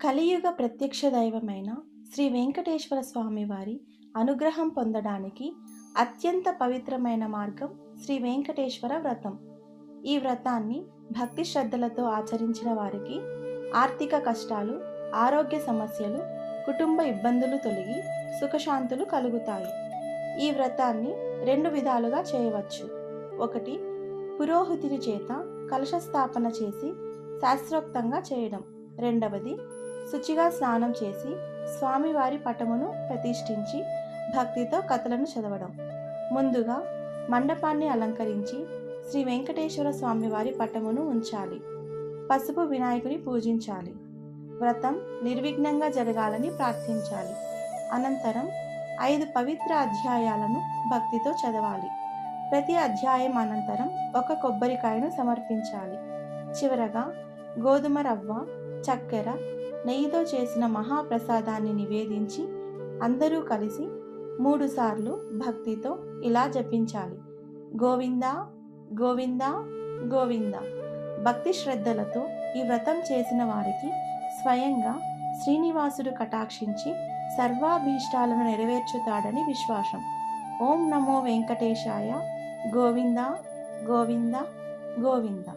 కలియుగ ప్రత్యక్ష దైవమైన శ్రీ వెంకటేశ్వర స్వామి వారి అనుగ్రహం పొందడానికి అత్యంత పవిత్రమైన మార్గం శ్రీ వెంకటేశ్వర వ్రతం. ఈ వ్రతాన్ని భక్తి శ్రద్ధలతో ఆచరించిన వారికి ఆర్థిక కష్టాలు, ఆరోగ్య సమస్యలు, కుటుంబ ఇబ్బందులు తొలగి సుఖశాంతులు కలుగుతాయి. ఈ వ్రతాన్ని రెండు విధాలుగా చేయవచ్చు. ఒకటి, పురోహితుని చేత కలశ స్థాపన చేసి శాస్త్రోక్తంగా చేయడం. రెండవది, శుచిగా స్నానం చేసి స్వామివారి పటమును ప్రతిష్ఠించి భక్తితో కథలను చదవడం. ముందుగా మండపాన్ని అలంకరించి శ్రీ వెంకటేశ్వర స్వామివారి పటమును ఉంచాలి. పసుపు వినాయకుని పూజించాలి. వ్రతం నిర్విఘ్నంగా జరగాలని ప్రార్థించాలి. అనంతరం 5 పవిత్ర అధ్యాయాలను భక్తితో చదవాలి. ప్రతి అధ్యాయం అనంతరం ఒక కొబ్బరికాయను సమర్పించాలి. చివరగా గోధుమ రవ్వ, చక్కెర, నెయ్యితో చేసిన మహాప్రసాదాన్ని నివేదించి అందరూ కలిసి 3 సార్లు భక్తితో ఇలా జపించాలి: గోవిందా గోవిందా గోవింద. భక్తి శ్రద్ధలతో ఈ వ్రతం చేసిన వారికి స్వయంగా శ్రీనివాసుడు కటాక్షించి సర్వాభీష్టాలను నెరవేర్చుతాడని విశ్వాసం. ఓం నమో వెంకటేశాయ. గోవింద గోవింద గోవింద.